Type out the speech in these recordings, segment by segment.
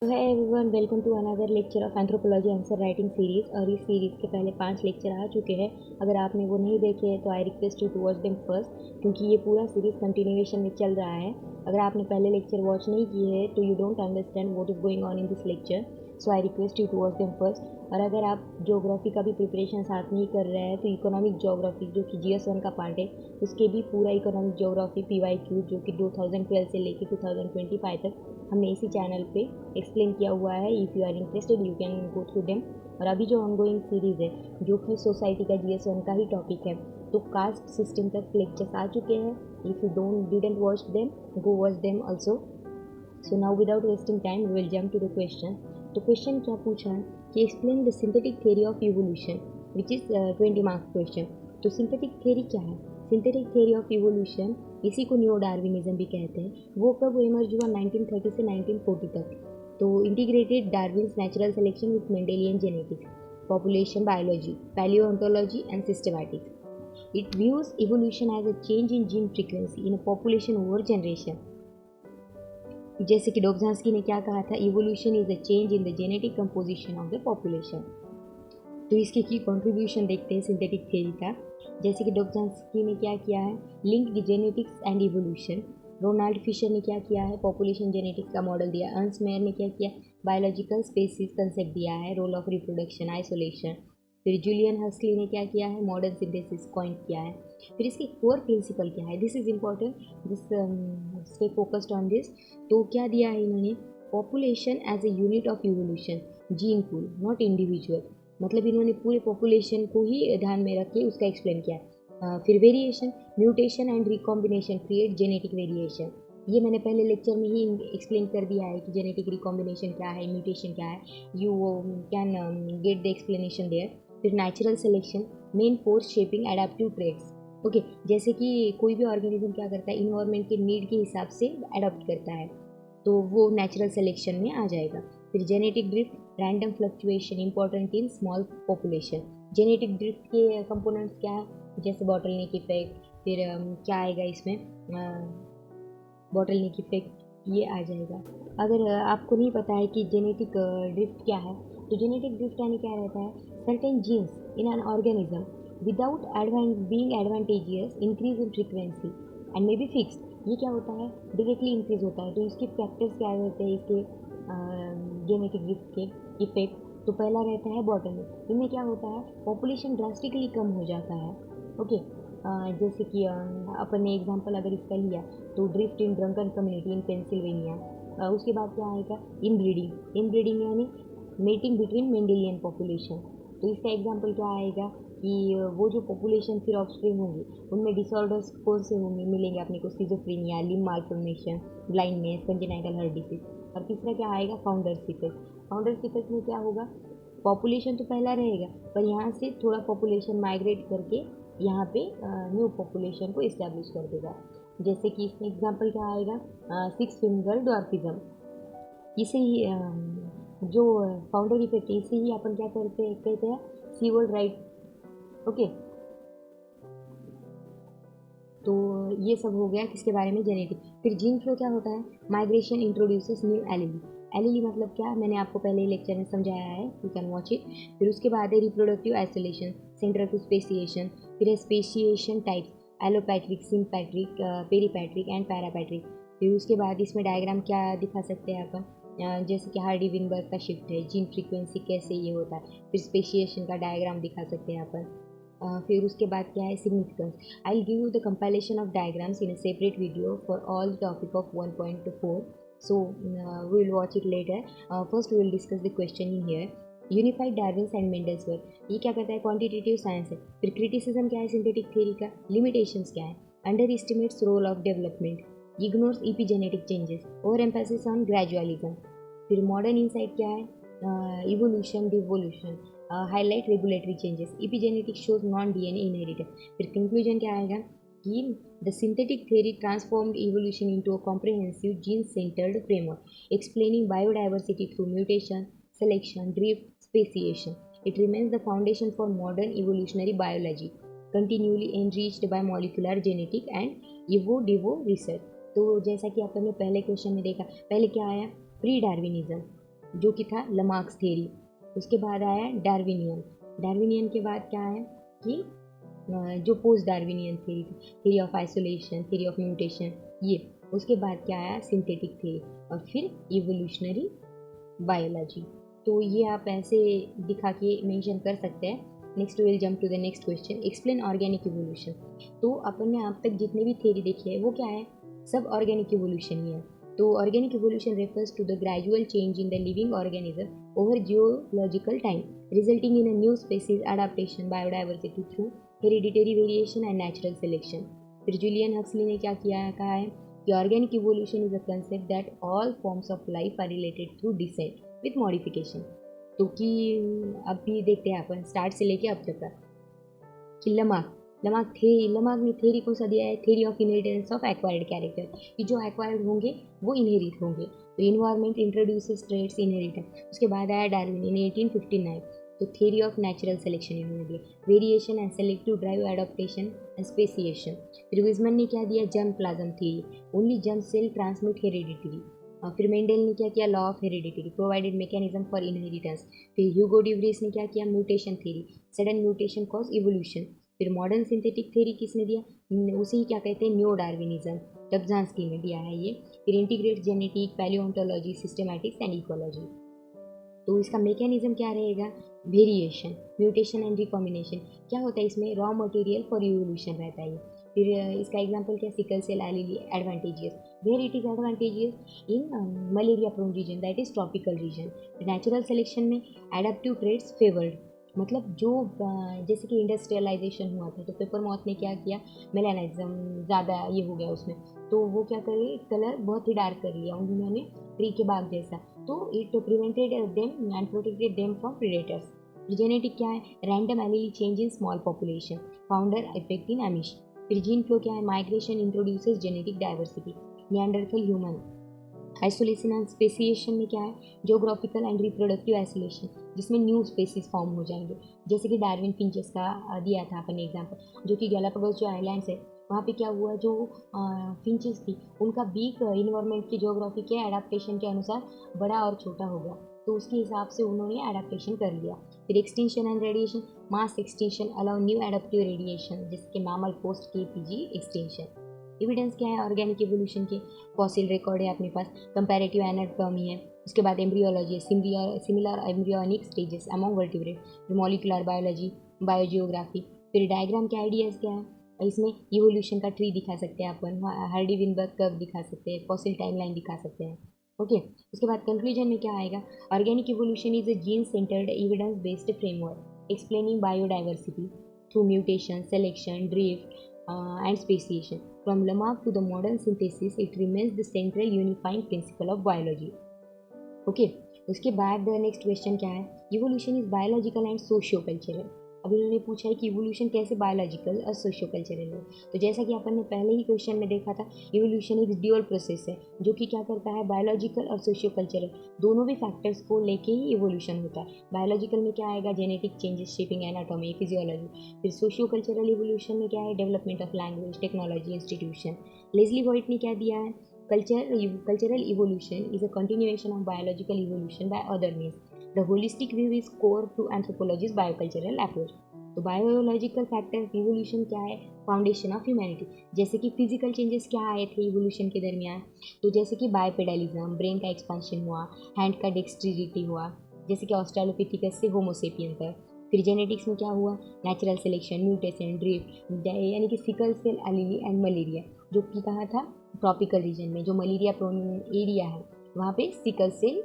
तो hi everyone, welcome to another lecture of anthropology answer writing series. और इस series के पहले 5 लेक्चर आ चुके हैं। अगर आपने वो नहीं देखे हैं तो I request you to watch them first, क्योंकि ये पूरा सीरीज़ कंटिन्यूएशन में चल रहा है। अगर आपने पहले लेक्चर वॉच नहीं किए हैं तो you don't understand what is going on in this lecture, so I request you to watch them first. और अगर आप ज्योग्राफी का भी प्रिपरेशन साथ में ही कर रहे हैं तो इकोनॉमिक ज्योग्राफी जो कि GS1 का पार्ट है, उसके भी पूरा इकोनॉमिक ज्योग्राफी PYQ जो कि 2012 से लेकर 2025 तक हमने इसी चैनल पे एक्सप्लेन किया हुआ है। If you are interested you can go through them. और अभी जो ऑनगोइंग सीरीज़ है जो कि सोसाइटी का GS1 का ही टॉपिक है, तो कास्ट सिस्टम तक लेक्चर्स आ चुके हैं। If you don't didn't watch them, go watch them also. So now without wasting time we will jump to the question. तो क्वेश्चन क्या पूछा है कि explain the synthetic theory of evolution, which is 20 marks question. तो synthetic theory क्या है? Synthetic theory of evolution, इसी को न्यू डार्विनिज्म भी कहते हैं, वो कब इमर्ज हुआ? 1930 से 1940 तक। तो integrated Darwin's natural selection with Mendelian genetics, population biology, palaeontology and systematics. It views evolution as a change in gene frequency in a population over generation. जैसे कि डॉब्झांस्की ने क्या कहा था, evolution is a change in the genetic composition of the population. तो इसके की contribution देखते हैं सिंथेटिक थ्योरी का। जैसे कि डॉब्झांस्की ने क्या किया है, link the genetics and evolution. Ronald Fisher ने क्या किया है, पॉपुलेशन जेनेटिक्स का मॉडल दिया। अर्न्स्ट मेयर ने क्या किया, बायोलॉजिकल स्पेसीज कंसेप्ट दिया है, रोल ऑफ रिप्रोडक्शन, आइसोलेशन। फिर जूलियन हस्ली ने क्या किया है, मॉडर्न सिंथेसिस कॉइन किया है। फिर इसके कोर प्रिंसिपल क्या है, this is important, this stay focused on this. तो क्या दिया है इन्होंने, population as a unit of evolution, gene pool not individual. मतलब इन्होंने पूरे पॉपुलेशन को ही ध्यान में रख के उसका एक्सप्लेन किया है। फिर variation, mutation and recombination create genetic variation. ये मैंने पहले लेक्चर में ही एक्सप्लेन कर दिया है कि जेनेटिक रिकॉम्बिनेशन क्या है, म्यूटेशन क्या है। You can get the explanation there. फिर natural selection, main force shaping adaptive traits. Okay, जैसे कि कोई भी ऑर्गेनिज्म क्या करता है, इन्वायरमेंट के नीड के हिसाब से अडॉप्ट करता है, तो वो नेचुरल सिलेक्शन में आ जाएगा। फिर genetic drift, random fluctuation important in small population. Genetic drift के कंपोनेंट्स क्या है, जैसे बॉटलनेक इफेक्ट। फिर क्या आएगा इसमें, बॉटलनेक इफेक्ट, ये आ जाएगा। अगर आपको नहीं पता है कि जेनेटिक ड्रिफ्ट क्या है, तो जेनेटिक ड्रिफ्ट यानी क्या रहता है, certain jeans in an organism without being advantageous increase in frequency and may be fixed. ये क्या होता है, डायरेक्टली इंक्रीज होता है। तो इसके फैक्टर्स क्या रहते हैं, इसके जेनेटिक ड्रिफ्ट के इफेक्ट। तो पहला रहता है बॉटलनेक, इनमें क्या होता है, पॉपुलेशन ड्रास्टिकली कम हो जाता है। ओके, जैसे कि अपन ने एग्जांपल अगर इसका लिया तो drift in drunken community in Pennsylvania. उसके बाद क्या आएगा, इनब्रीडिंग। इनब्रीडिंग यानी मेटिंग बिटवीन मेंडेलियन पॉपुलेशन। तो इसका एग्जांपल क्या आएगा कि वो जो पॉपुलेशन फिर ऑफस्प्रिंग होंगी उनमें डिसऑर्डर्स कौन से होंगे, मिलेंगे अपने को, schizophrenia, limb malformation, blindness, congenital heart disease. और तीसरा क्या आएगा, फाउंडर्स इफेक्ट। फाउंडर्स इफेक्ट में क्या होगा, पॉपुलेशन तो पहला रहेगा पर यहाँ से थोड़ा पॉपुलेशन माइग्रेट करके यहाँ पे न्यू पॉपुलेशन को इस्टेब्लिश कर देगा। जैसे कि इसमें एग्जांपल क्या आएगा, 6 फिंगर डॉर्फिज्म। इसे ही जो फाउंडर इफेक्ट है, इसे ही अपन क्या करते कहते हैं, सीवर्ड राइट। ओके, तो ये सब हो गया किसके बारे में, जेनेटिक। फिर जीन फ्लो क्या होता है, माइग्रेशन इंट्रोड्यूसेस न्यू एलिली। एलिली मतलब क्या, मैंने आपको पहले ही लेक्चर में समझाया है, यू कैन वॉच इट। फिर उसके बाद है reproductive isolation, central to speciation. फिर है speciation types, allopatric, sympatric, peripatric and parapatric. फिर उसके बाद इसमें डायग्राम क्या दिखा सकते हैं अपन, जैसे कि हार्डी विनबर्ग का शिफ्ट है, जीन फ्रीक्वेंसी कैसे ये होता है। फिर स्पेसिएशन का डायग्राम दिखा सकते हैं अपन। फिर उसके बाद क्या है, significance. I will give you the compilation of diagrams in a separate video for all the topic of 1.4, so we will watch it later. First we will discuss the question in here. Unified Darwin's and Mendel's work, ये क्या करता है, quantitative science है। फिर criticism क्या है synthetic theory का, limitations क्या है, under estimates role of development, ignores epigenetic changes, over emphasis on gradualism. फिर मॉडर्न इनसाइट क्या है, evolution devolution, highlight regulatory changes, epigenetics shows non DNA inheritance. फिर कंक्लूजन क्या आएगा कि the synthetic theory transformed evolution into a comprehensive gene centred framework explaining biodiversity through mutation, selection, drift, speciation. It remains the foundation for modern evolutionary biology, continually enriched by molecular genetic and evo-devo research. तो जैसा कि अपन ने पहले question में देखा, पहले क्या आया, प्री डार्विनिज्म। जो कि था लमार्क्स थ्योरी। उसके बाद आया डार्विनियन। डार्विनियन के बाद क्या है कि जो पोस्ट डार्विनियन थ्योरी थी, theory of isolation, theory of mutation, ये। उसके बाद क्या आया, सिंथेटिक थ्योरी, और फिर इवोल्यूशनरी बायोलॉजी। तो ये आप ऐसे दिखा के मेंशन कर सकते हैं। Next will jump to the next question, explain organic evolution. तो अपन ने अब तक जितने भी थ्योरी देखे हैं वो क्या है, सब ऑर्गेनिक इवोल्यूशन ही है। तो organic evolution refers to the gradual change in the living organism over geological time, resulting in a new species adaptation, biodiversity through hereditary variation and natural selection. फिर जूलियन हक्सली ने क्या किया है, कहा है कि organic evolution is a concept that all forms of life are related through descent with modification. तो कि अब भी देखते हैं अपन स्टार्ट से लेके अब तक का कि लमार्क ने थेरी कौन सा दिया है, theory of inheritance of acquired character, कि जो एक्वायर्ड होंगे वो इनहेरिट होंगे। तो इन्वायरमेंट इंट्रोड्यूसेस ट्रेड्स इनहेरिटेंस। उसके बाद आया डार्विन इन 1859। तो थेरी ऑफ नेचुरल सिलेक्शन इन्होंने दिया, variation and selective drive adaptation and speciation. फिर विजमन ने क्या दिया, germ plasm theory, only germ cell transmit heredity. फिर मेंडल ने क्या किया, law of heredity, provided mechanism for inheritance. फिर ह्यूगो डिवरीज ने क्या किया, mutation theory, sudden mutation cause evolution. फिर मॉडर्न सिंथेटिक थ्योरी किसने दिया, उसे ही क्या कहते हैं, न्यू डार्विनिज्म, डब्जांस्की ने दिया है ये। फिर integrate genetic, palaeontology, systematics and ecology. तो इसका मैकेनिज्म क्या रहेगा, वेरिएशन, म्यूटेशन एंड रिकॉम्बिनेशन। क्या होता है इसमें, रॉ मटेरियल फॉर इवोल्यूशन रहता है ये। फिर इसका एग्जांपल क्या, sickle cell allele advantages, where it is advantages in malaria prone region, that is tropical region. Natural selection में एडेप्टिव ट्रेड्स फेवर्ड, मतलब जो जैसे कि इंडस्ट्रियलाइजेशन हुआ था तो पेपर मॉथ ने क्या किया, मेलानिज्म ज़्यादा ये हो गया उसमें, तो वो क्या करे, कलर बहुत ही डार्क कर लिया उन्होंने, ट्री के बाग जैसा। तो it prevented them and protected them from predators. Genetic क्या है, random allele change in small population, founder effect in Amish. फिर जीन फ्लो क्या है, migration introduces genetic diversity, Neanderthal human. Isolation and speciation में क्या है, जोग्राफिकल एंड रिप्रोडक्टिव आइसोलेशन, जिसमें new species form हो जाएंगे, जैसे कि डार्विन फिंचेस का दिया था अपन एग्जाम्पल, जो कि गैलापागोस जो आइलैंड्स है वहाँ पे क्या हुआ, जो फिंचेस थी उनका बीक इन्वायरमेंट की जोग्राफी के एडाप्टेशन के अनुसार बड़ा और छोटा हो गया, तो उसके हिसाब से उन्होंने एडाप्टेशन कर लिया। फिर extension and radiation, mass extension allow new adaptive radiation, जिसके mammal post KPG extension. Evidence क्या है ऑर्गेनिक एवोल्यूशन के, फॉसिल रिकॉर्ड है अपने पास, कंपैरेटिव एनाटॉमी है, उसके बाद एम्ब्रियोलॉजी है, similar embryonic stages among vertebrate, फिर मॉलिकुलर बायोलॉजी, बायोजियोग्राफी। फिर डायग्राम के आइडियाज़ क्या है, इसमें इवोल्यूशन का ट्री दिखा सकते हैं अपन, हार्डी विनबर्ग कर्व दिखा सकते हैं, फॉसिल टाइमलाइन दिखा सकते हैं। ओके, उसके बाद कंक्लूजन में क्या आएगा, organic evolution is a gene centred evidence based framework explaining biodiversity through mutation, selection, drift and speciation. From Lamarck to the modern synthesis, it remains the central unifying principle of biology. Okay, उसके बाद next question क्या है, evolution is biological and socio cultural. अब इन्होंने पूछा है कि evolution कैसे बायोलॉजिकल और सोशियो कल्चरल है। तो जैसा कि अपन ने पहले ही क्वेश्चन में देखा था, इवोल्यूशन एक ड्यूअल प्रोसेस है जो कि क्या करता है, बायोलॉजिकल और सोशियो कल्चरल दोनों भी फैक्टर्स को लेके ही इवोल्यूशन होता है। बायोलॉजिकल में क्या आएगा, genetic changes shaping anatomy, physiology. फिर सोशियो कल्चरल इवोल्यूशन में क्या है, development of language, technology, institution. Leslie White ने क्या दिया है, cultural evolution is a continuation of biological evolution by other means. The holistic view is core to anthropology's biocultural approach. तो biological factor evolution क्या है, फाउंडेशन ऑफ ह्यूमैनिटी। जैसे कि physical changes क्या आए थे इवोल्यूशन के दरमियान, तो जैसे कि बायपेडालिज्म, ब्रेन का एक्सपांशन हुआ, हैंड का डेक्सट्रिसिटी हुआ, जैसे कि ऑस्ट्रेलोपिथिकस से होमोसेपियन तक। फिर जेनेटिक्स में क्या हुआ, नेचुरल सिलेक्शन, म्यूटेशन, ड्रिफ्ट, यानी कि सिकल सेल एलीली एंड मलेरिया, जो कि कहा था ट्रॉपिकल रीजन में, जो मलेरिया प्रोन एरिया है वहाँ पे सिकल सेल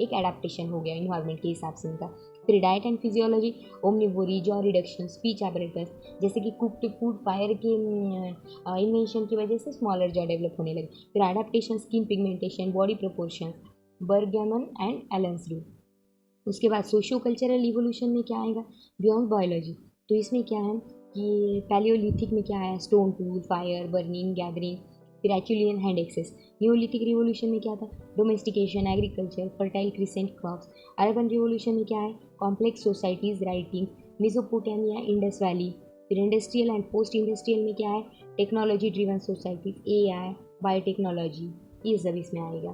एक एडाप्टेशन हो गया इन्वायरमेंट के हिसाब से उनका। फिर diet and physiology, omnivory, jaw reduction, speech apparatus, जैसे कि कुक्ड फूड फायर के इन्वेंशन की वजह से स्मॉलर जॉ डेवलप होने लगे। फिर adaptation, skin pigmentation, body proportion, Bergmann and Allen's rule. उसके बाद सोशियो कल्चरल इवोल्यूशन में क्या आएगा, बियॉन्ड बायोलॉजी। तो इसमें क्या है कि पैलियोलिथिक में क्या है, stone tool, fire, burning, gathering. फिर एक्चुअलियन हैंड एक्सेस। न्यूलिथिक रिवोल्यूशन में क्या था, domestication, agriculture, fertile crescent crops. Urban revolution में क्या है, complex societies, writing, Mesopotamia, Indus valley. फिर इंडस्ट्रियल एंड पोस्ट इंडस्ट्रियल में क्या है, technology driven societies, AI, biotechnology, ये सब इसमें आएगा।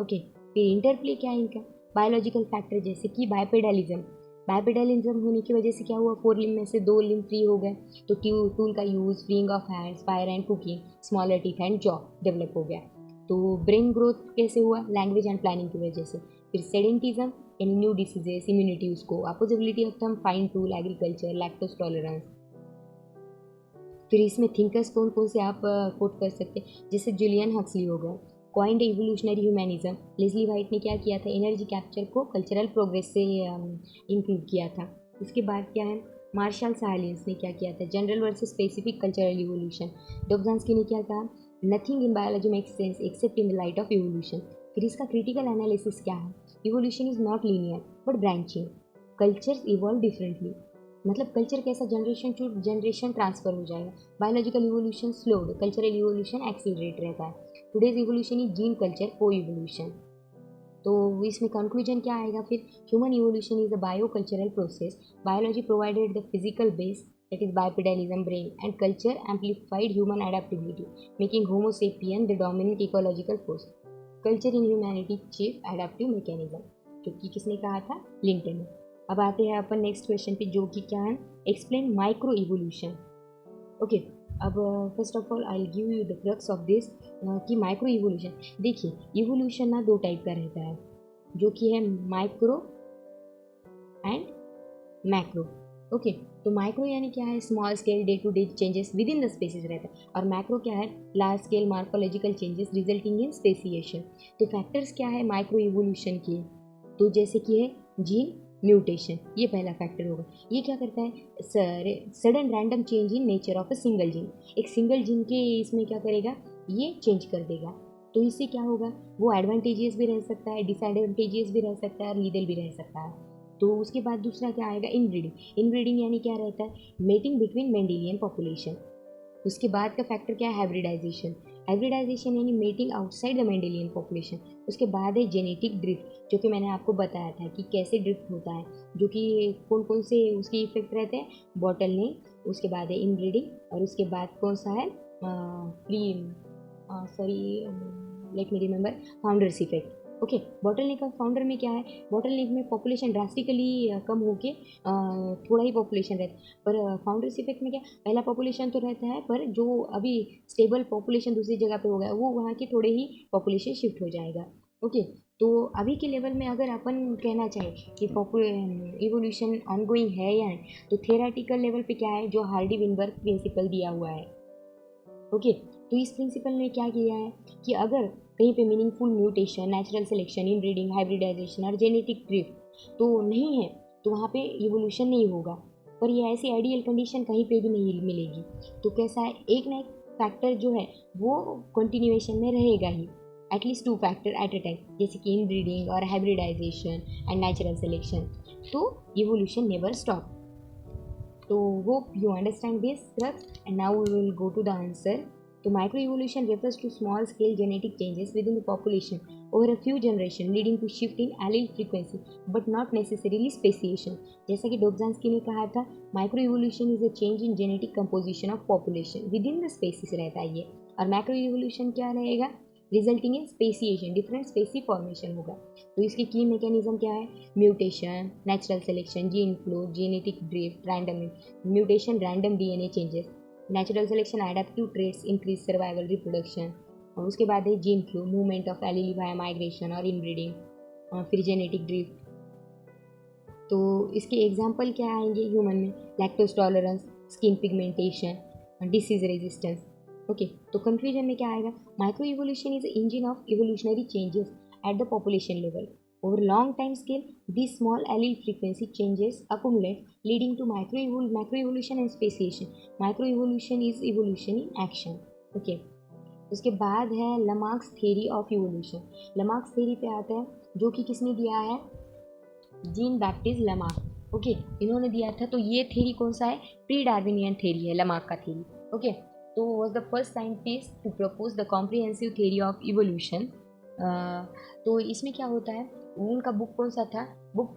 ओके, फिर इंटरप्ले क्या है इनका, बायोलॉजिकल फैक्टर जैसे कि बाइपेडलिज्म होने की वजह से क्या हुआ, 4 लिम्ब में से 2 लिम्ब फ्री हो गए, तो टूल का use, freeing of hands, fire and cooking, smaller teeth and jaw develop हो गया। तो ब्रेन ग्रोथ कैसे हुआ, लैंग्वेज एंड प्लानिंग की वजह से। फिर सेडेंटिज्म यानी न्यू डिसीजेस, इम्यूनिटी उसको, opposability of thumb, fine tool, agriculture, lactose tolerance. फिर इसमें थिंकर्स कौन कौन से आप कोट कर सकते हैं, जैसे जुलियन हक्सली हो गया, coined evolutionary humanism. Leslie White ने क्या किया था, एनर्जी कैप्चर को कल्चरल प्रोग्रेस से इंक्लूड किया था। इसके बाद क्या है, मार्शल साइलेंस ने क्या किया था, general versus specific cultural evolution. Dobzhansky ने क्या कहा, nothing in biology makes sense except in the light of evolution. फिर इसका क्रिटिकल एनालिसिस क्या है, evolution is not linear but branching, cultures evolve differently, मतलब कल्चर कैसा जनरेशन टू जनरेशन ट्रांसफर हो जाएगा। Biological evolution slowed, cultural evolution accelerate रहता है। Today's evolution is gene culture coevolution. तो इसमें कंक्लूजन क्या आएगा फिर, human evolution is a bio cultural process, biology provided the physical base that is bipedalism brain and culture amplified human adaptability making homo sapien the dominant ecological force, culture in humanity chief adaptive mechanism, जो कि किसने कहा था, Linton ने। अब आते हैं अपन next question पे, जो कि क्या है, एक्सप्लेन माइक्रो इवोल्यूशन। ओके, अब first of all I give you the crux of this कि माइक्रो इवोल्यूशन। देखिए इवोल्यूशन ना 2 टाइप का रहता है, जो कि है माइक्रो एंड मैक्रो। ओके, तो माइक्रो यानी क्या है, small scale day to day changes within the species रहता है, और मैक्रो क्या है, large scale morphological changes resulting in speciation. तो फैक्टर्स क्या है माइक्रो इवोल्यूशन के, तो जैसे कि है जीन म्यूटेशन, ये पहला फैक्टर होगा। ये क्या करता है, sudden random change in nature of a single gene, एक सिंगल जीन के इसमें क्या करेगा, ये चेंज कर देगा। तो इससे क्या होगा, वो एडवांटेजियस भी रह सकता है, डिसएडवांटेजियस भी रह सकता है, और लीगल भी रह सकता है। तो उसके बाद दूसरा क्या आएगा, इनब्रीडिंग यानी क्या रहता है, मेटिंग बिटवीन मेंडेलियन पॉपुलेशन। उसके बाद का फैक्टर क्या है, हाइब्रिडाइजेशन यानी mating outside the Mendelian population. उसके बाद है जेनेटिक ड्रिफ्ट, जो कि मैंने आपको बताया था कि कैसे ड्रिफ्ट होता है, जो कि कौन कौन से उसके इफेक्ट रहते हैं, बॉटलनेक, उसके बाद है इनब्रीडिंग, और उसके बाद कौन सा है, pre let me remember, founders effect. Okay, bottleneck का फाउंडर में क्या है, बॉटलनेक में पॉपुलेशन ड्रास्टिकली कम होके थोड़ा ही पॉपुलेशन रहता है, पर फाउंडर्स इफेक्ट में क्या, पहला पॉपुलेशन तो रहता है, पर जो अभी स्टेबल पॉपुलेशन दूसरी जगह पे हो गया, वो वहाँ के थोड़े ही पॉपुलेशन शिफ्ट हो जाएगा। ओके, तो अभी के लेवल में अगर अपन कहना चाहें कि इवोल्यूशन ऑनगोइंग है या नहीं, तो थेराटिकल लेवल पे क्या है, जो हार्डी विनबर्ग प्रिंसिपल दिया हुआ है। ओके, तो इस प्रिंसिपल ने क्या किया है कि अगर कहीं पे meaningful mutation, natural selection, inbreeding, hybridization और जेनेटिक ड्रिफ्ट तो नहीं है, तो वहाँ पे इवोल्यूशन नहीं होगा। पर ये ऐसी आइडियल कंडीशन कहीं पे भी नहीं मिलेगी। तो कैसा है, एक ना एक फैक्टर जो है वो कंटिन्यूएशन में रहेगा ही, at least 2 factor at a time, जैसे कि इनब्रीडिंग और हाइब्रिडाइजेशन एंड नेचुरल सिलेक्शन। तो evolution never stop. So hope you understand this crux, and now we will go to the answer. So microevolution refers to small scale genetic changes within the population over a few generations leading to shift in allele frequency but not necessarily speciation. जैसा कि डोब्जांस्की ने कहा था, microevolution is a change in genetic composition of population within the species रहता है ये, और macroevolution क्या रहेगा, resulting in speciation, different species formation होगा। तो इसके की मैकेनिज्म क्या है, mutation, natural selection, gene flow, genetic drift, random mutation, random DNA changes, natural selection, adaptive traits, increase survival, reproduction, और उसके बाद है gene flow, movement of allele via migration और इनब्रीडिंग, और फिर जेनेटिक ड्रिफ्ट। तो इसके एग्जाम्पल क्या आएंगे ह्यूमन में, lactose tolerance, skin pigmentation, disease resistance. Okay, तो कंक्लूजन में क्या आएगा, micro evolution is engine of evolutionary changes at the population level over long time scale. These small allele frequency changes accumulate leading to macroevolution and speciation. Microevolution is evolution in action. Okay, उसके बाद है लमार्क्स theory of evolution. लमार्क्स theory पे आता है, जो कि किसने दिया है, जीन बैप्टिस्ट लमार्क। ओके, इन्होंने दिया था। तो ये थ्योरी कौन सा है, प्री डार्विनियन थ्योरी है लमार्क का थ्योरी। ओके, तो was the first scientist to propose the comprehensive theory of evolution. तो इसमें क्या होता है, उनका बुक कौन सा था, book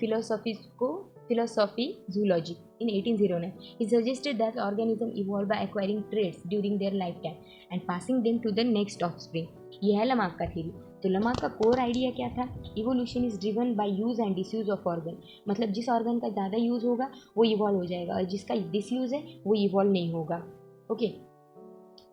philosophy zoology in 1809. He suggested that organisms evolve by acquiring traits during their lifetime and passing them to the next offspring. ये है लमार्क का थ्योरी। तो लमार्क का कोर आइडिया क्या था? Evolution is driven by use and disuse of organ, मतलब जिस organ का ज़्यादा यूज़ होगा वो इवॉल्व हो जाएगा और जिसका डिसयूज़ है वो इवॉल्व नहीं होगा। ओके,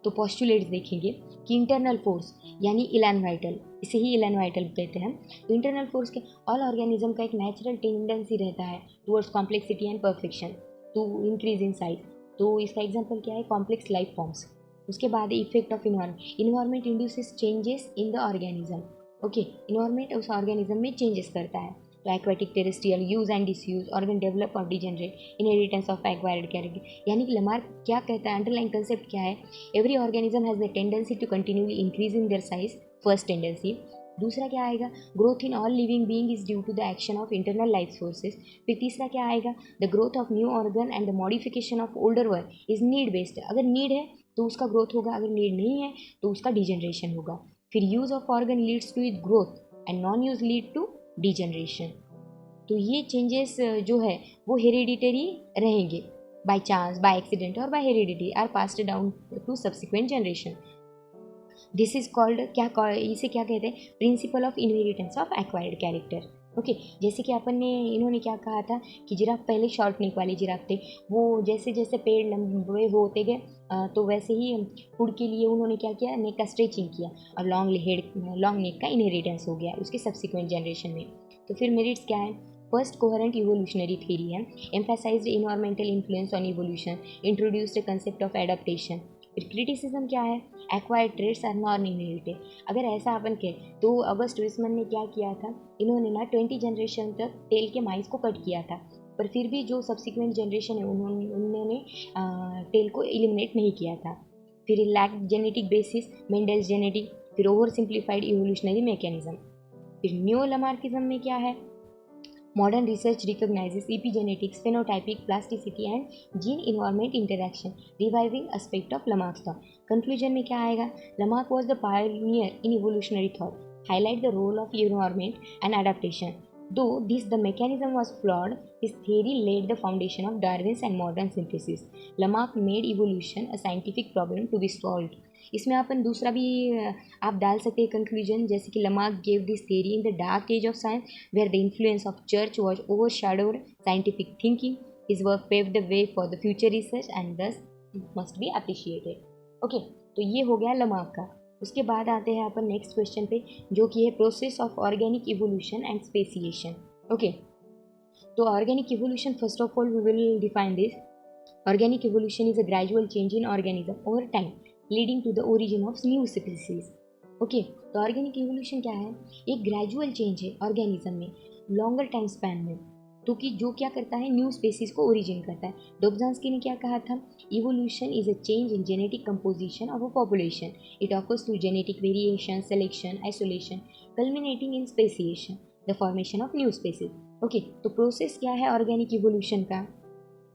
तो पोस्टुलेट्स देखेंगे कि इंटरनल फोर्स यानी इलैन वाइटल, इसे ही इलैन वाइटल कहते हैं। तो इंटरनल फोर्स के ऑल ऑर्गेनिज्म का एक नेचुरल टेंडेंसी रहता है towards complexity and perfection to increase in size. तो इसका एग्जांपल क्या है? Complex life forms. उसके बाद effect of environment induces changes in the organism. Okay, environment उस ऑर्गेनिज्म में चेंजेस करता है। तो aquatic, terrestrial, use and disuse, organ develop और degenerate, inheritance of acquired character. यानी कि लमार्क क्या कहता है, अंडरलाइन कंसेप्ट क्या है? Every organism has the tendency to continuously increase in their size, first tendency. दूसरा क्या आएगा? Growth in all living being is due to the action of internal life sources. फिर तीसरा क्या आएगा? The growth of new organ and the modification of older one is need based. अगर need है तो उसका ग्रोथ होगा, अगर नीड नहीं है तो उसका डिजेनरेशन होगा। फिर use of organ leads to it growth and non use lead to degeneration. तो ये चेंजेस जो है वो हेरिडिटरी रहेंगे, बाय चांस, बाय एक्सीडेंट और by heredity are passed down to subsequent generation. This is called इसे क्या कहते हैं? Principle of inheritance of acquired character. Okay, जैसे कि अपन ने इन्होंने क्या कहा था कि जिराफ पहले शॉर्ट नेक वाले जिराफ थे, वो जैसे जैसे पेड़ लंबे होते गए तो वैसे ही फूड के लिए उन्होंने क्या किया? नेक का स्ट्रेचिंग किया और लॉन्ग नेक का इनहेरिटेंस हो गया उसके सब्सिक्वेंट जनरेशन में। तो फिर मेरिट्स क्या है? फर्स्ट कोहेरेंट इवोल्यूशनरी थ्योरी है, emphasised environmental influence on evolution, introduced concept of adaptation. फिर क्रिटिसिज्म क्या है? Acquired traits are non inherited. अगर ऐसा अपन कहें तो ऑगस्ट विसमन ने क्या किया था? इन्होंने ना 20 जनरेशन तक टेल के माइस को कट किया था, पर फिर भी जो सब्सिक्वेंट जनरेशन है उन्होंने टेल को एलिमिनेट नहीं किया था। फिर lack genetic basis, Mendel's genetic. फिर ओवर सिंप्लीफाइड इवोल्यूशनरी मैकेनिज्म। फिर न्यू लमार्किज्म में क्या है? Modern research recognizes epigenetics, phenotypic plasticity and gene-environment interaction, reviving aspect of Lamarck's thought. Conclusion में क्या आएगा? Lamarck was the pioneer in evolutionary thought, highlight the role of environment and adaptation. Though the mechanism was flawed, his theory laid the foundation of Darwin's and modern synthesis. Lamarck made evolution a scientific problem to be solved. इसमें अपन दूसरा भी आप डाल सकते हैं conclusion, जैसे कि Lamarck gave this theory in the dark age of science where the influence of church was overshadowed scientific thinking. His work paved the way for the future research and thus must be appreciated. Okay, तो ये हो गया Lamarck का। उसके बाद आते हैं अपन next question पे, जो कि है process of organic evolution and speciation. Okay, तो organic evolution, first of all we will define this. Organic evolution is a gradual change in organism over time, leading to the origin of new species. Okay, तो organic evolution क्या है? एक gradual change है organism में, longer time span में, तो कि जो क्या करता है? न्यू स्पेसीज को ओरिजिन करता है। डॉब्झांस्की ने क्या कहा था? Evolution is a change in genetic composition of a population, it occurs through genetic variation, selection, isolation, culminating in speciation, the formation of new species. Okay, तो प्रोसेस क्या है ऑर्गेनिक इवोल्यूशन का?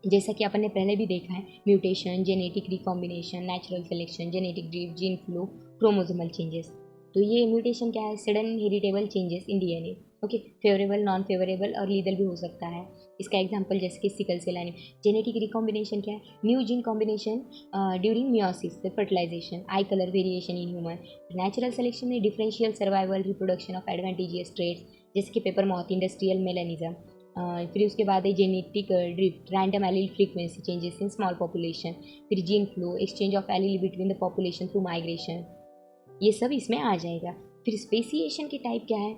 जैसा कि अपन ने पहले भी देखा है, mutation, genetic recombination, natural selection, genetic drift, gene flow, chromosomal changes. तो ये म्यूटेशन क्या है? Sudden heritable changes in DNA. Okay, favourable, non favourable और लीदल भी हो सकता है। इसका एग्जांपल जैसे कि sickle cell anaemia. Genetic recombination क्या है? New gene combination during meiosis, fertilization, eye colour variation in human. Natural selection में differential survival, reproduction of advantageous traits, जैसे कि पेपर मॉथ, इंडस्ट्रियल मेलानिज्म। फिर उसके बाद है genetic drift, random allele frequency changes in small population. फिर gene flow, exchange of allele between the population through migration, ये सब इसमें आ जाएगा। फिर स्पेसिएशन की टाइप क्या है?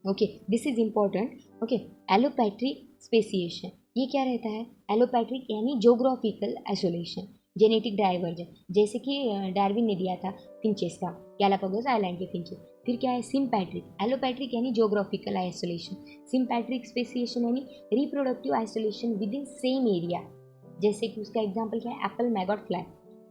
Okay, this is important. Okay, allopatric speciation, ये क्या रहता है? एलोपैट्रिक यानी जोग्राफिकल आइसोलेशन, जेनेटिक डाइवर्जन, जैसे कि डार्विन ने दिया था फिंचेस का, गैलापागोस आइलैंड के फिंचेस। फिर क्या है? सिम्पैट्रिक। एलोपैट्रिक यानी जोग्राफिकल आइसोलेशन, सिम्पैट्रिक स्पेसिएशन यानी reproductive isolation with in same area, जैसे कि उसका एग्जाम्पल क्या है? Apple maggot fly.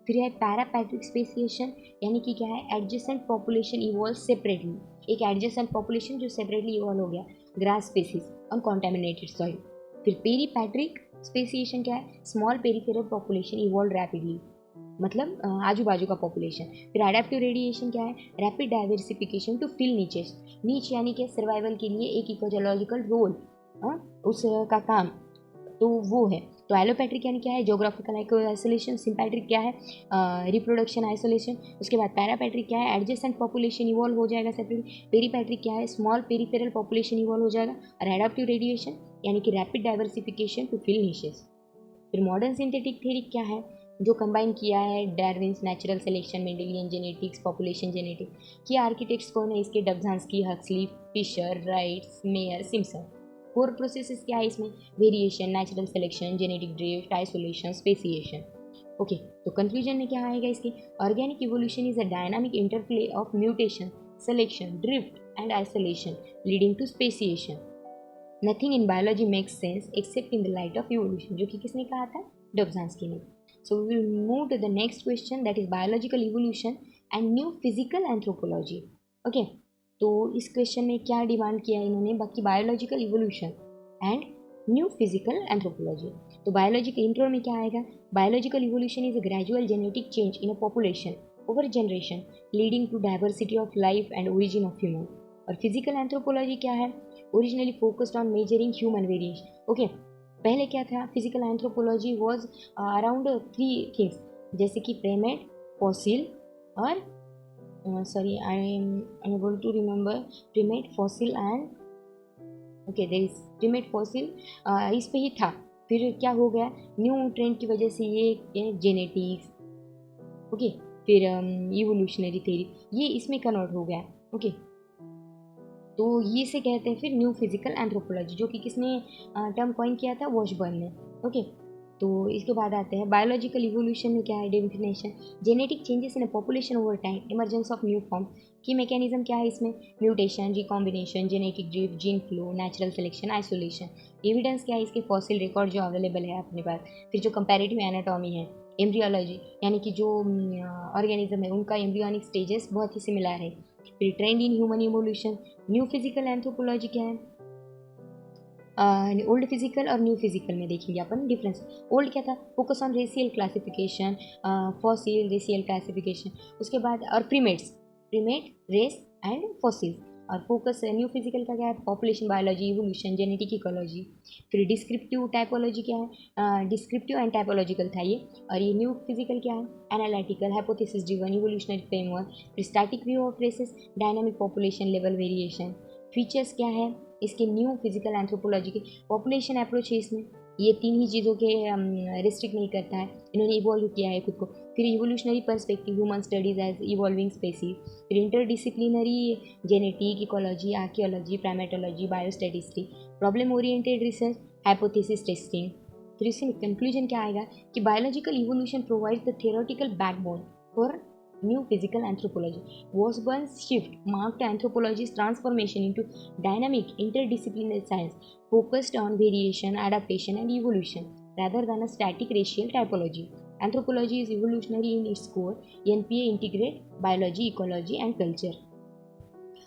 फिर है पैरापैट्रिक स्पेसिएशन, यानी कि क्या है? एडजेसेंट पॉपुलेशन इवॉल्व सेपरेटली, एक एडजेसेंट पॉपुलेशन जो सेपरेटली इवॉल्व हो गया, grass species on contaminated soil. फिर पेरीपैट्रिक स्पेसिएशन क्या है? Small peripheral population evolve rapidly, मतलब आजू बाजू का पॉपुलेशन। फिर एडेप्टिव रेडिएशन क्या है? Rapid diversification to fill niches, niche यानी कि सर्वाइवल के लिए एक इकोलॉजिकल रोल, उस का काम, तो वो है। तो एलोपैट्रिक यानी क्या है, जोग्राफिकल आइसोलेशन। सिंपैट्रिक क्या है, रिप्रोडक्शन आइसोलेशन। उसके बाद पैरापैट्रिक क्या है, एडजेसेंट पॉपुलेशन इवॉल्व हो जाएगा सेपरेटली। पेरीपैट्रिक क्या है, स्मॉल पेरिफेरल पॉपुलेशन इवॉल्व हो जाएगा। और एडाप्टिव रेडिएशन यानी कि rapid diversification to fill niches. फिर मॉडर्न सिंथेटिक थ्योरी क्या है, जो कंबाइन किया है Darwin's natural selection, Mendelian genetics, population genetics. कि आर्किटेक्ट्स कौन है इसके, Dobzhansky, Huxley, Fisher, Wright's, Mayr, Simpson. Core processes क्या है इसमें, variation, natural selection, genetic drift, isolation, speciation. Okay, तो कंक्लूजन में क्या आएगा इसके, organic evolution is a dynamic interplay of mutation, selection, drift and isolation leading to speciation. Nothing in biology makes sense except in the light of evolution, जो कि किसने कहा था, डब्झांस्की ने। So we will move to the next question, that is biological evolution and new physical anthropology. Okay, तो इस question में क्या डिमांड किया है इन्होंने, बाकी biological evolution and new physical anthropology. तो बायोलॉजिकल इंट्रो में क्या आएगा, biological evolution is a gradual genetic change in a population over generation leading to diversity of life and origin of human. और फिजिकल एंथ्रोपोलॉजी क्या है, originally focused on measuring human variation. Okay, पहले क्या था, physical anthropology was around 3 things, जैसे कि primate, fossil और sorry I am unable to remember, प्रीमेट, fossil and okay there is primate, fossil, इस पे ही था। फिर क्या हो गया, न्यू ट्रेंड की वजह से ये जेनेटिक्स, ओके, फिर इवोल्यूशनरी थ्योरी, ये इसमें कन्वर्ट हो गया। ओके, तो ये से कहते हैं फिर न्यू फिजिकल एंथ्रोपोलॉजी, जो कि किसने टर्म कॉइन किया था, वॉशबर्न ने। ओके, तो इसके बाद आते हैं बायोलॉजिकल इवोल्यूशन में क्या है definition, genetic changes in a population over time, emergence of new form. की मैकेनिज्म क्या है इसमें, mutation, recombination, genetic drift, gene flow, natural selection, isolation. Evidence क्या है इसके, फॉसिल रिकॉर्ड जो अवेलेबल है अपने पास। फिर जो कंपैरेटिव एनाटॉमी है, एम्ब्रियोलॉजी यानी कि जो ऑर्गेनिज्म है उनका एम्ब्रियोनिक स्टेजेस बहुत ही सिमिलर है। फिर trend in human evolution, new physical anthropology क्या है, ओल्ड फिजिकल और न्यू फिजिकल में देखेंगे अपन डिफरेंस। ओल्ड क्या था, focus on racial classification, fossil, racial classification. उसके बाद और प्रीमेट्स, प्रीमेट, रेस एंड फॉसिल। और फोकस न्यू फिजिकल का क्या है, population biology, evolution, genetic ecology. फिर डिस्क्रिप्टिव टाइपोलॉजी क्या है, डिस्क्रिप्टिव एंड टाइपोलॉजिकल था ये। और ये न्यू फिजिकल क्या है, analytical, hypothesis driven, evolutionary framework. फिर static view of races, dynamic population level variation. Features क्या है इसके न्यू फिजिकल एंथ्रोपोलॉजी के, पॉपुलेशन अप्रोच है इसमें, ये 3 ही चीज़ों के रिस्ट्रिक्ट नहीं करता है, इन्होंने इवॉल्व किया है खुद को। फिर evolutionary perspective, human studies as evolving species. फिर interdisciplinary, genetic, ecology, archaeology, primatology, biostatistic. Problem oriented research, hypothesis testing. फिर इसमें कंक्लूजन क्या आएगा कि biological evolution provides the theoretical backbone for new physical anthropology. Washburn's shift marked anthropology's transformation into dynamic interdisciplinary science focused on variation, adaptation, and evolution rather than a static racial typology. Anthropology is evolutionary in its core. NPA integrate biology, ecology, and culture.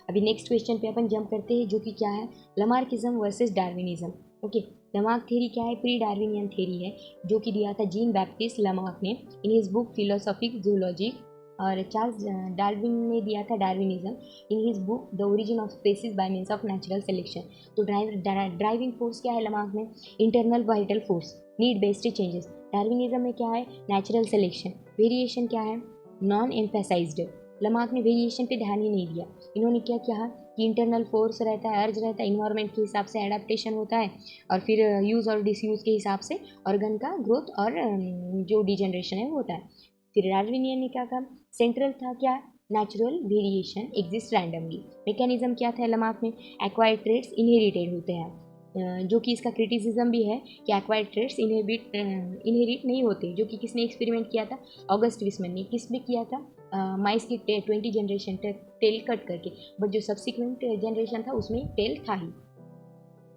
अभी next question पे अपन jump करते हैं, जो कि क्या है, लमार्किज्म versus Darwinism. Okay, Lamarck theory क्या है, प्री डार्विनियन थ्योरी है, जो कि दिया था जीन बैप्टिस्ट लमार्क ने in his book philosophic zoology. और चार्ल्स डार्विन ने दिया था Darwinism in his book the origin of species bye means of natural selection. तो ड्राइविंग फोर्स क्या है लमार्क में, internal vital force, need based changes. Darwinism में क्या है, नेचुरल सिलेक्शन। वेरिएशन क्या है, नॉन एम्फेसाइज्ड। लमार्क ने वेरिएशन पे ध्यान ही नहीं दिया। इन्होंने क्या किया कि इंटरनल फोर्स रहता है, अर्ज रहता है, इन्वायरमेंट के हिसाब से एडाप्टेशन होता है, और फिर यूज़ और डिसयूज़ के हिसाब से ऑर्गन का ग्रोथ और जो डिजनरेशन है वो होता है। फिर डार्विनियन ने क्या कहा, सेंट्रल था क्या, natural variation exist randomly. Mechanism क्या था लमार्क में, एक्वायर्ड ट्रेट्स इनहेरिटेड होते हैं, जो कि इसका क्रिटिसिज्म भी है कि एक्वायर्ड ट्रेट्स इनहेरिट नहीं होते, जो कि किसने एक्सपेरिमेंट किया था, ऑगस्ट विस्मन ने। किस में किया था, माइस की 20 जनरेशन तक टेल कट करके, बट जो सब्सिक्वेंट जनरेशन था उसमें टेल था ही।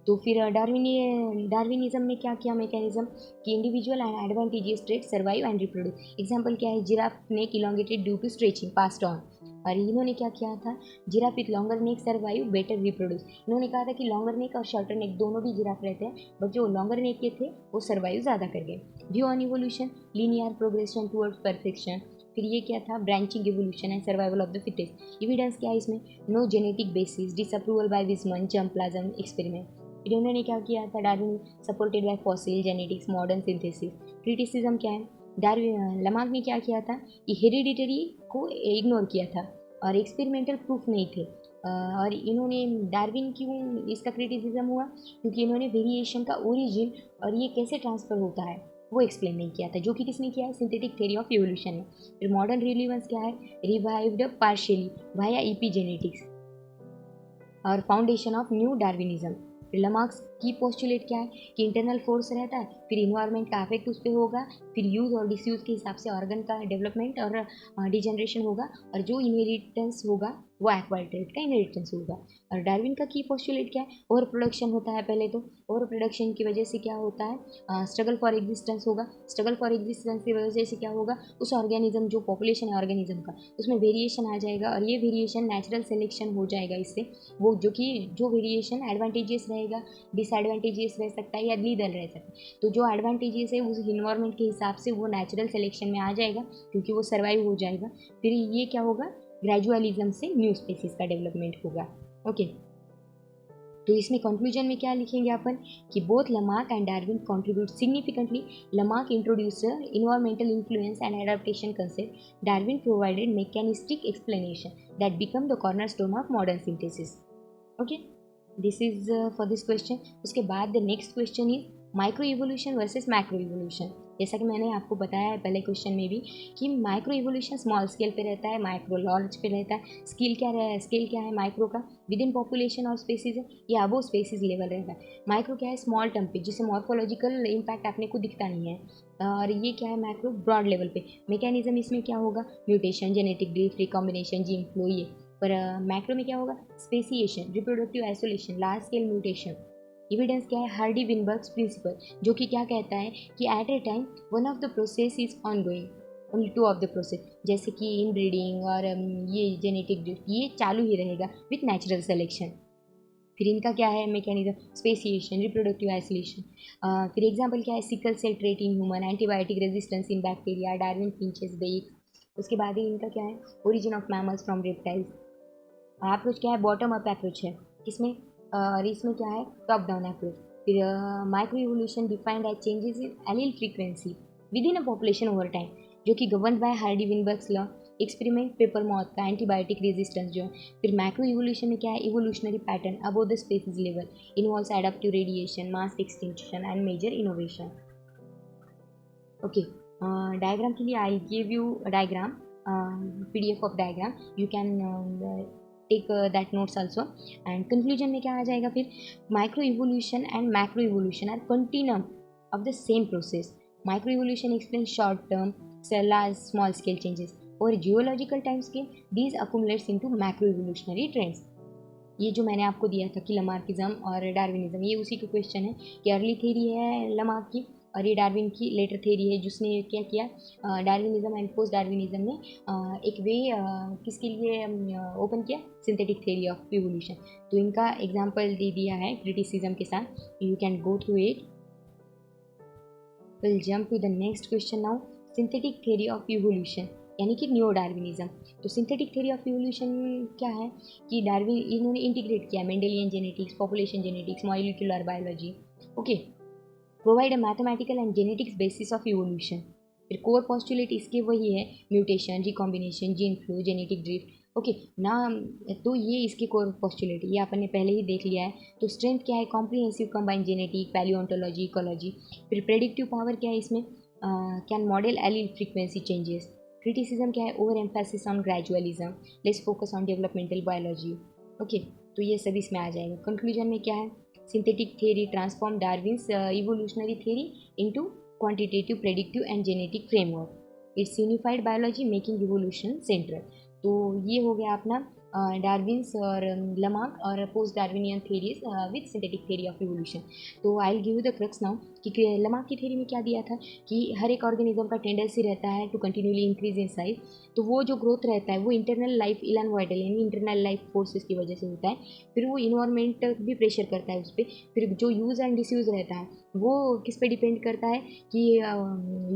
तो फिर डार्विनिज्म में क्या किया मैकेनिज्म कि individual and advantageous trait survive and reproduce. Example क्या है, giraffe neck elongated due to stretching passed on. और इन्होंने क्या किया था, giraffe with longer neck survive better reproduce. इन्होंने कहा था कि लॉन्गर नेक और शॉर्टर नेक दोनों भी जिराफ रहते हैं, बट जो लॉन्गर नेक के थे वो सर्वाइव ज़्यादा कर गए। View on evolution, linear progression towards perfection. फिर ये क्या था, branching evolution and survival of the fittest. Evidence क्या है इसमें, no genetic basis, disapproval by Weismann, germ plasm experiment. इन्होंने क्या किया था, Darwin supported by fossil genetics modern synthesis. Criticism क्या है, डार्विन लमार्क ने क्या किया था कि हेरिडिटरी को इग्नोर किया था और एक्सपेरिमेंटल प्रूफ नहीं थे। और इन्होंने डार्विन क्यों इसका क्रिटिसिज्म हुआ, क्योंकि इन्होंने वेरिएशन का ओरिजिन और ये कैसे ट्रांसफ़र होता है वो एक्सप्लेन नहीं किया था, जो कि किसने किया है, सिंथेटिक थ्योरी ऑफ इवोल्यूशन है। फिर मॉडर्न रिलीवेंस क्या है, रिवाइव्ड पार्शियली वाया इपीजेनेटिक्स और फाउंडेशन ऑफ न्यू डार्विनिज्म। लमार्क्स की पोस्टुलेट क्या है कि इंटरनल फोर्स रहता है, फिर इन्वायरमेंट का इफेक्ट उस पर होगा, फिर यूज़ और डिसयूज़ के हिसाब से ऑर्गन का डेवलपमेंट और डिजनरेशन होगा, और जो इनहेरिटेंस होगा वो एक्वायर्ड ट्रेट का इनहेरिटेंस होगा। और डार्विन का की पोस्टुलेट क्या है, ओवर प्रोडक्शन होता है। पहले तो ओवर प्रोडक्शन की वजह से क्या होता है, स्ट्रगल फॉर एग्जिस्टेंस होगा। स्ट्रगल फॉर एग्जिस्टेंस की वजह से क्या होगा, उस ऑर्गेनिज्म जो पॉपुलेशन है ऑर्गेनिज्म का उसमें वेरिएशन आ जाएगा, और ये वेरिएशन नेचुरल सिलेक्शन हो जाएगा। इससे वो जो वेरिएशन एडवांटेजियस रहेगा, डिसएडवांटेजियस रह सकता है या लीगल रह सकता है। तो जो एडवांटेजियस है उस इन्वायरमेंट के हिसाब से वो नेचुरल सिलेक्शन में आ जाएगा, क्योंकि वो सर्वाइव हो जाएगा। फिर ये क्या होगा, ग्रेजुअलिज्म से न्यू स्पीसीज का डेवलपमेंट होगा। ओके, तो इसमें कंक्लूजन में क्या लिखेंगे अपन कि both Lamarck and Darwin contribute significantly. Lamarck introduce environmental influence and adaptation concept. Darwin provided mechanistic explanation that become the cornerstone of modern synthesis. Okay, this is for this question. उसके बाद the next question is micro evolution versus macro evolution. जैसा कि मैंने आपको बताया है पहले question में भी कि माइक्रो इवोल्यूशन स्मॉल स्केल पे रहता है, माइक्रो लार्ज पे रहता है। स्केल क्या है माइक्रो का, विद इन पॉपुलेशन और स्पेसीज है या अबो स्पेसीज लेवल रहता है। माइक्रो क्या है, स्मॉल टर्म पे, जिससे मॉर्फोलॉजिकल इम्पैक्ट आपने को दिखता नहीं है। और ये क्या है मैक्रो, ब्रॉड लेवल पे। मैकेनिज्म इसमें क्या होगा, mutation, genetic drift, recombination, gene flow. ये पर मैक्रो में क्या होगा, speciation, reproductive isolation, large scale mutation. Evidence क्या है, हार्डी विनबर्ग्स प्रिंसिपल, जो कि क्या कहता है कि at a time one of the process is ongoing, only two of the process, जैसे कि इन ब्रीडिंग और ये जेनेटिक ड्रिफ्ट ये चालू ही रहेगा विथ नेचुरल सेलेक्शन। फिर इनका क्या है मैकेनिज्म, स्पेसिएशन, रिप्रोडक्टिव आइसोलेशन। फिर एग्जांपल क्या है, sickle cell trait in human, antibiotic resistance in bacteria, Darwin finches beak. उसके बाद ही इनका क्या है, origin of mammals from reptiles. Approach क्या है, बॉटम अप अप्रोच है किसमें, और इसमें क्या है, टॉप डाउन अप्रोच। फिर micro evolution defined as changes in allele frequency within a population over time, जो कि govern by Hardy Weinberg's law. Experiment pepper moth का एंटीबायोटिक रेजिस्टेंस जो है। फिर मैक्रो इवोल्यूशन में क्या है, evolutionary pattern above the species level, involves adaptive radiation, mass extinction and major innovation. Okay, diagram के लिए I give you diagram, PDF of diagram, you can take that notes also. And conclusion में क्या आ जाएगा फिर, micro evolution and macro evolution are continuum of the same process. Micro evolution explain short term large small scale changes, और geological time scale these accumulates into macro evolutionary trends. ये जो मैंने आपको दिया था कि लमार्किज्म और डार्विनिज्म, ये उसी का क्वेश्चन है कि अर्ली थेरी है लमार्क की और ये डार्विन की लेटर थेरी है, जिसने क्या किया, डार्विनिज्म एंड पोस्ट डार्विनिज्म ने एक वे किसके लिए ओपन किया, सिंथेटिक थेरी ऑफ इवोल्यूशन। तो इनका एग्जांपल दे दिया है क्रिटिसिज्म के साथ, you can go through it. Will jump to the next question now, synthetic theory of evolution यानी कि न्यू डार्विनिज्म। तो सिंथेटिक थ्योरी ऑफ इवोल्यूशन क्या है कि डार्विन इन्होंने इंटीग्रेट किया Mendelian genetics, population genetics, molecular biology. Okay, provide a mathematical and genetics basis of evolution. फिर core postulate इसके वही है, mutation, recombination, gene flow, genetic drift. Okay ना, तो ये इसके कोर पॉस्टुलेट ये अपन ने पहले ही देख लिया है। तो स्ट्रेंथ क्या है, comprehensive combined genetic, paleontology, ecology. फिर प्रेडिक्टिव पावर क्या है इसमें, can model allele frequency changes. Criticism क्या है, over emphasis on gradualism, less focus on developmental biology. Okay, तो ये सब इसमें आ जाएगा। कंक्लूजन में क्या है, synthetic theory transform Darwin's evolutionary theory into quantitative, predictive and genetic framework. It's unified biology making evolution central. तो ये हो गया अपना डार्विन्स और लमार्क और post Darwinian theories with synthetic theory of evolution. तो I will give you the crux now कि Lamarck की थ्योरी में क्या दिया था कि हर एक ऑर्गेनिज्म का टेंडेंसी रहता है to continuously increase in size. तो वो जो ग्रोथ रहता है वो इंटरनल लाइफ इलानवाइटल यानी इंटरनल लाइफ फोर्सेस की वजह से होता है। फिर वो इन्वायरमेंट भी प्रेशर करता है उस पर। फिर जो यूज़ एंड डिसयूज़ रहता है वो किस पे डिपेंड करता है कि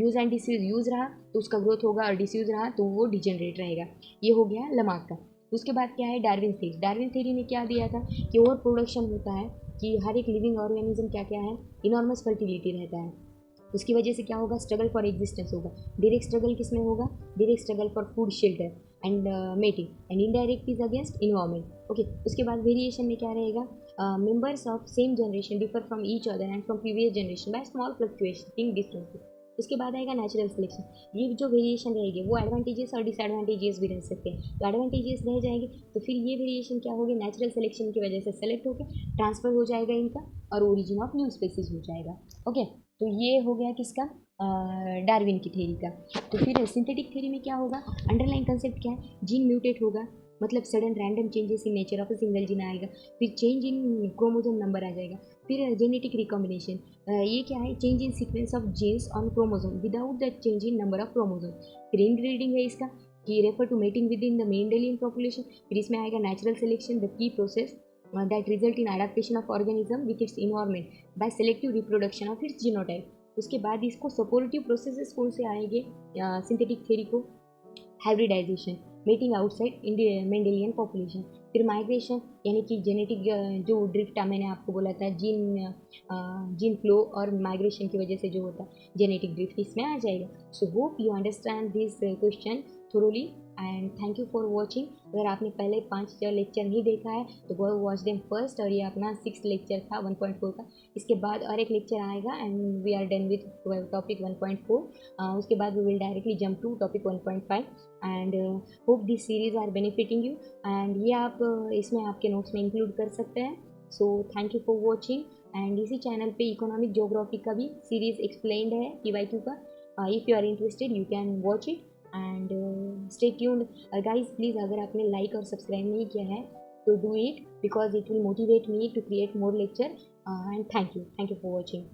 यूज़ एंड डिसयूज़, यूज़ रहा तो उसका ग्रोथ होगा और डिसयूज़ रहा तो वो डिजेनरेट रहेगा। ये हो गया लमार्क का। उसके बाद क्या है डार्विन थ्योरी। डार्विन थ्योरी ने क्या दिया था कि ओवर प्रोडक्शन होता है, कि हर एक लिविंग ऑर्गेनिज्म क्या क्या है, इनॉर्मस फर्टिलिटी रहता है। उसकी वजह से क्या होगा, स्ट्रगल फॉर एग्जिस्टेंस होगा। डायरेक्ट स्ट्रगल किस में होगा, direct struggle for food, shelter and mating, and indirect is against environment. Okay, उसके बाद वेरिएशन में क्या रहेगा, members of same generation differ from each other and from previous generation by small fluctuating differences. उसके बाद आएगा नेचुरल सिलेक्शन। ये जो वेरिएशन रहेगी वो एडवांटेजेस और डिसएडवांटेजेस भी रह सकते हैं। तो एडवांटेजेस रह जाएंगे तो फिर ये वेरिएशन क्या होगी, नेचुरल सिलेक्शन की वजह से सेलेक्ट होकर ट्रांसफर हो जाएगा इनका, और ओरिजिन ऑफ न्यू स्पेसीज हो जाएगा। ओके, तो ये हो गया किसका, डार्विन की थ्योरी का। तो फिर सिंथेटिक थ्योरी में क्या होगा, अंडरलाइन कंसेप्ट क्या है, जीन म्यूटेट होगा, मतलब sudden random changes in nature of a single gene आएगा, फिर चेंज इन क्रोमोसोम नंबर आ जाएगा, फिर जेनेटिक रिकॉम्बिनेशन, ये क्या है, change in sequence of genes on chromosome without the change in number of chromosome. फिर इनब्रीडिंग है इसका, कि refer to mating within the Mendelian population. फिर इसमें आएगा natural selection, the key process that result in adaptation of organism with its environment by selective reproduction of its genotype। उसके बाद इसको सपोर्टिव प्रोसेसेस कौन से आएंगे सिंथेटिक थ्योरी को, hybridisation, mating outside Mendelian population, फिर माइग्रेशन यानी कि जेनेटिक जो ड्रिफ्ट मैंने आपको बोला था, जीन फ्लो और माइग्रेशन की वजह से जो होता है जेनेटिक ड्रिफ्ट, इसमें आ जाएगा। So hope you understand this question thoroughly and thank you for watching. अगर आपने पहले 5 लेक्चर नहीं देखा है तो वो वॉच देम फर्स्ट, और ये अपना 6 लेक्चर था 1.4 का। इसके बाद और एक लेक्चर आएगा and we are done with topic 1.4। उसके बाद we will directly jump to topic 1.5 and hope this series are benefiting you, and ये आप इसमें आपके नोट्स में इंक्लूड कर सकते हैं। So thank you for watching. And इसी चैनल पे इकोनॉमिक ज्योग्राफी का भी सीरीज एक्सप्लेन्ड है PYQ का, if you are interested you can watch it and stay tuned guys. Please अगर आपने लाइक और सब्सक्राइब नहीं किया है तो do it, because it will motivate me to create more lecture and thank you for watching.